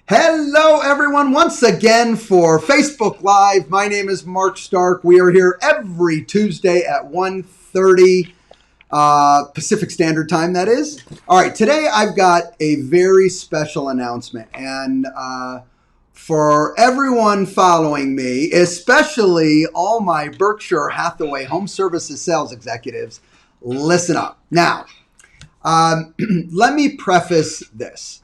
Hello, everyone, once again for Facebook Live. My name is Mark Stark. We are here every Tuesday at 1:30 Pacific Standard Time, that is. All right, today I've got a very special announcement. And for everyone following me, especially all my Berkshire Hathaway Home Services sales executives, listen up. Now, let me preface this.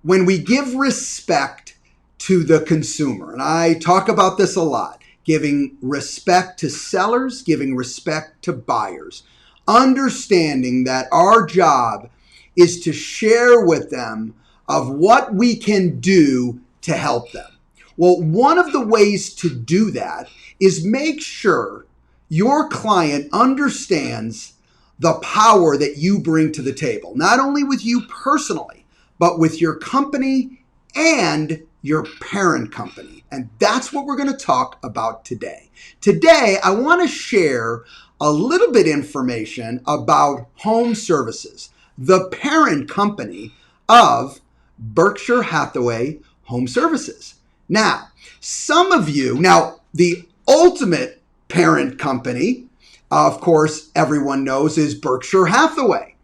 When we give respect to the consumer, and I talk about this a lot, giving respect to sellers, giving respect to buyers, understanding that our job is to share with them of what we can do to help them. Well, one of the ways to do that is make sure your client understands the power that you bring to the table, not only with you personally, but with your company and your parent company. And that's what we're going to talk about today. Today, I want to share a little bit information about HomeServices, the parent company of Berkshire Hathaway Home Services. Now, the ultimate parent company, of course, everyone knows, is Berkshire Hathaway.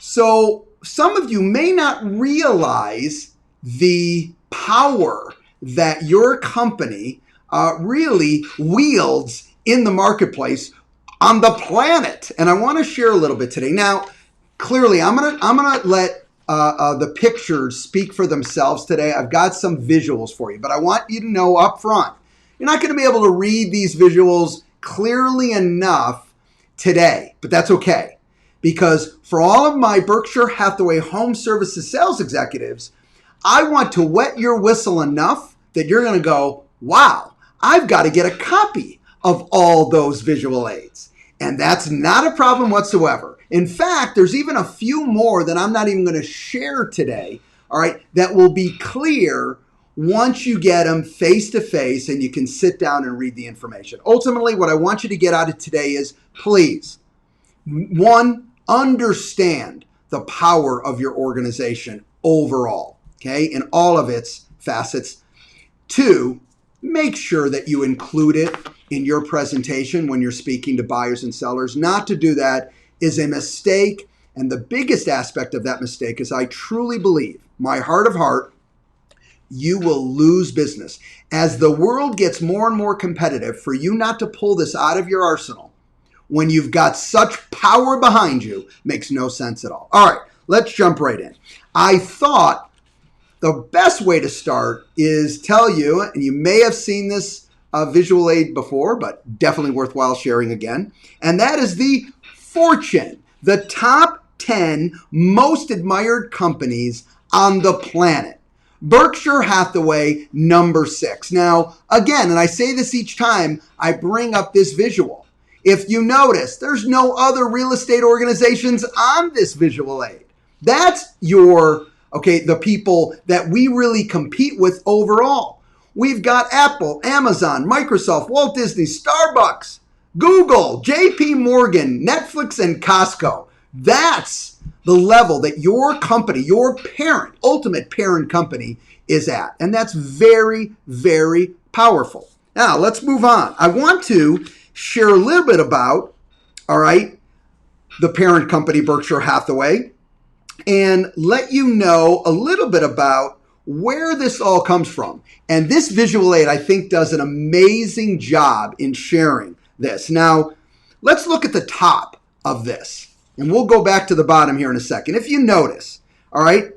So some of you may not realize the power that your company really wields in the marketplace on the planet. And I want to share a little bit today. Now, clearly, I'm gonna let the pictures speak for themselves today. I've got some visuals for you, but I want you to know up front, you're not going to be able to read these visuals clearly enough today, but that's okay. Because for all of my Berkshire Hathaway Home Services sales executives, I want to wet your whistle enough that you're going to go, wow, I've got to get a copy of all those visual aids. And that's not a problem whatsoever. In fact, there's even a few more that I'm not even going to share today, all right, that will be clear once you get them face to face and you can sit down and read the information. Ultimately, what I want you to get out of today is, please, one, understand the power of your organization overall, okay, in all of its facets. Two, make sure that you include it in your presentation when you're speaking to buyers and sellers. Not to do that is a mistake, and the biggest aspect of that mistake is I truly believe, my heart of heart, you will lose business. As the world gets more and more competitive, for you not to pull this out of your arsenal when you've got such power behind you makes no sense at all. All right, let's jump right in. I thought the best way to start is tell you, and you may have seen this visual aid before, but definitely worthwhile sharing again, and that is the Fortune, the top 10 most admired companies on the planet. Berkshire Hathaway, number 6. Now, again, and I say this each time I bring up this visual. If you notice, there's no other real estate organizations on this visual aid. That's the people that we really compete with overall. We've got Apple, Amazon, Microsoft, Walt Disney, Starbucks, Google, JP Morgan, Netflix, and Costco. That's the level that your company, your parent, ultimate parent company is at. And that's very, very powerful. Now, let's move on. I want to share a little bit about, all right, the parent company, Berkshire Hathaway, and let you know a little bit about where this all comes from. And this visual aid, I think, does an amazing job in sharing this. Now, let's look at the top of this, and we'll go back to the bottom here in a second. If you notice, all right,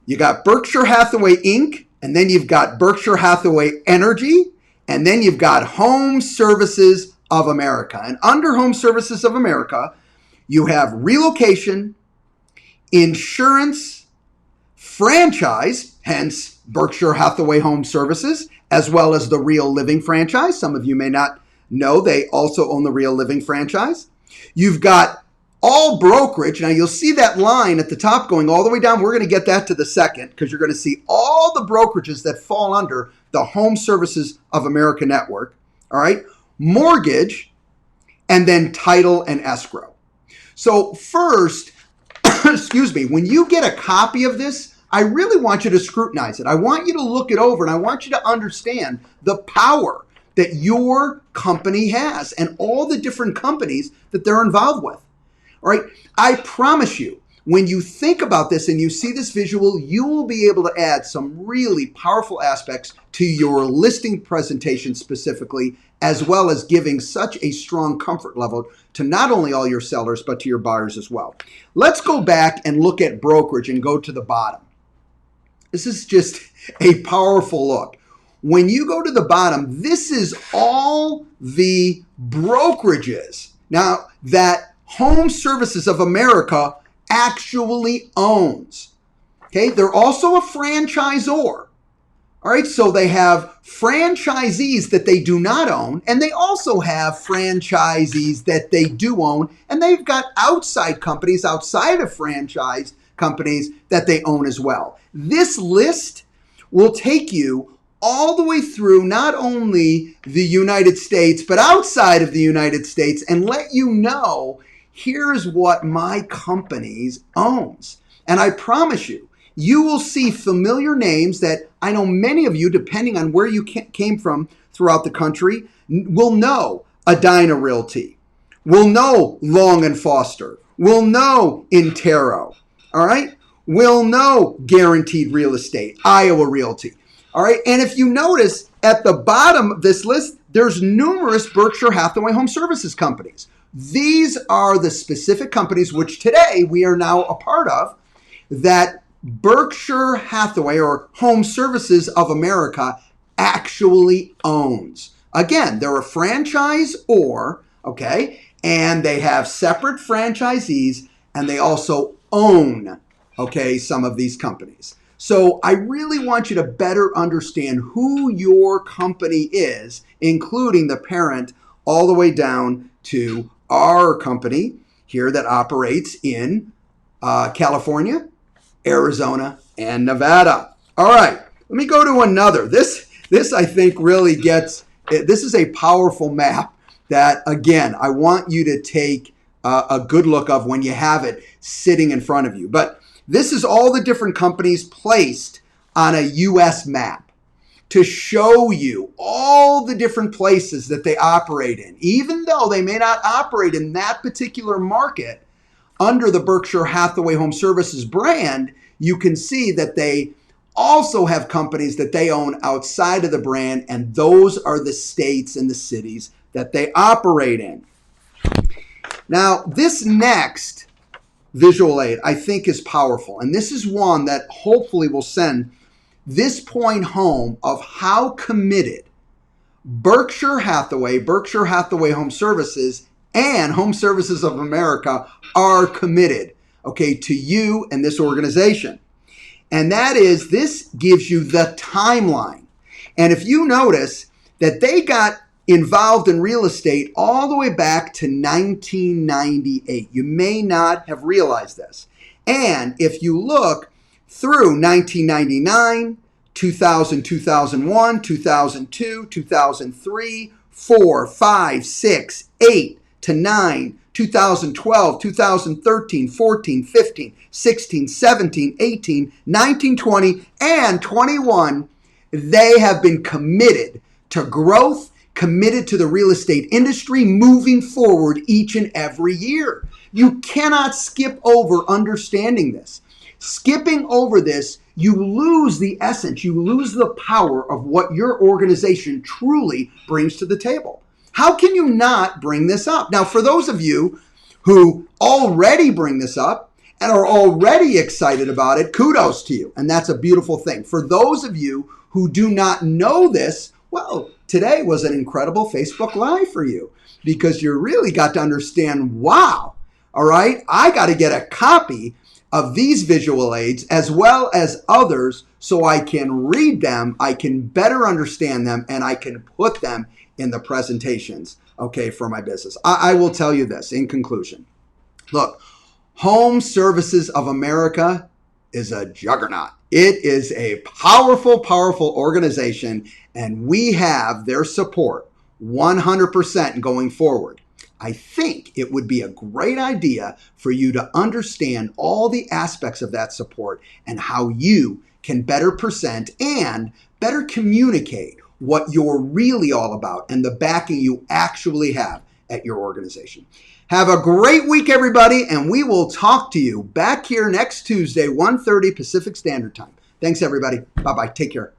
you got Berkshire Hathaway Inc., and then you've got Berkshire Hathaway Energy, and then you've got Home Services of America. And under Home Services of America, you have relocation, insurance, franchise, hence Berkshire Hathaway Home Services, as well as the Real Living franchise. Some of you may not know they also own the Real Living franchise. You've got all brokerage. Now you'll see that line at the top going all the way down. We're going to get that to the second because you're going to see all the brokerages that fall under the Home Services of America network. All right. Mortgage, and then title and escrow. So first, excuse me, when you get a copy of this, I really want you to scrutinize it. I want you to look it over, and I want you to understand the power that your company has and all the different companies that they're involved with. All right. I promise you, when you think about this and you see this visual, you will be able to add some really powerful aspects to your listing presentation specifically, as well as giving such a strong comfort level to not only all your sellers, but to your buyers as well. Let's go back and look at brokerage and go to the bottom. This is just a powerful look. When you go to the bottom, this is all the brokerages now that HomeServices of America actually owns. Okay, they're also a franchisor. All right, so they have franchisees that they do not own, and they also have franchisees that they do own, and they've got outside companies outside of franchise companies that they own as well. This list will take you all the way through not only the United States, but outside of the United States, and let you know, here's what my company owns. And I promise you, you will see familiar names that I know many of you, depending on where you came from throughout the country, will know Edina Realty, will know Long and Foster, will know Intero, all right? Will know Guaranteed Real Estate, Iowa Realty, all right? And if you notice at the bottom of this list, there's numerous Berkshire Hathaway Home Services companies. These are the specific companies which today we are now a part of that Berkshire Hathaway or HomeServices of America actually owns. Again, they're a franchisor, okay, and they have separate franchisees, and they also own, okay, some of these companies. So I really want you to better understand who your company is, including the parent, all the way down to our company here that operates in California, Arizona, and Nevada. All right, let me go to another. This I think really gets, this is a powerful map that, again, I want you to take a good look of when you have it sitting in front of you. But this is all the different companies placed on a U.S. map to show you all the different places that they operate in. Even though they may not operate in that particular market, under the Berkshire Hathaway Home Services brand, you can see that they also have companies that they own outside of the brand, and those are the states and the cities that they operate in. Now, this next visual aid I think is powerful, and this is one that hopefully will send this point home of how committed Berkshire Hathaway Home Services, and HomeServices of America are committed, okay, to you and this organization. And that is, this gives you the timeline. And if you notice that they got involved in real estate all the way back to 1998. You may not have realized this. And if you look through 1999, 2000, 2001, 2002, 2003, 4, 5, 6, 8 to 9, 2012, 2013, 14, 15, 16, 17, 18, 19, 20, and 21, they have been committed to growth, committed to the real estate industry moving forward each and every year. You cannot skip over understanding this. Skipping over this, you lose the essence, you lose the power of what your organization truly brings to the table. How can you not bring this up? Now, for those of you who already bring this up and are already excited about it, kudos to you. And that's a beautiful thing. For those of you who do not know this, well, today was an incredible Facebook Live for you because you really got to understand, wow, all right, I got to get a copy of these visual aids as well as others so I can read them, I can better understand them, and I can put them in the presentations, okay, for my business. I will tell you this in conclusion. Look, HomeServices of America is a juggernaut. It is a powerful, powerful organization, and we have their support 100% going forward. I think it would be a great idea for you to understand all the aspects of that support and how you can better present and better communicate what you're really all about and the backing you actually have at your organization. Have a great week, everybody, and we will talk to you back here next Tuesday, 1:30 Pacific Standard Time. Thanks, everybody. Bye-bye. Take care.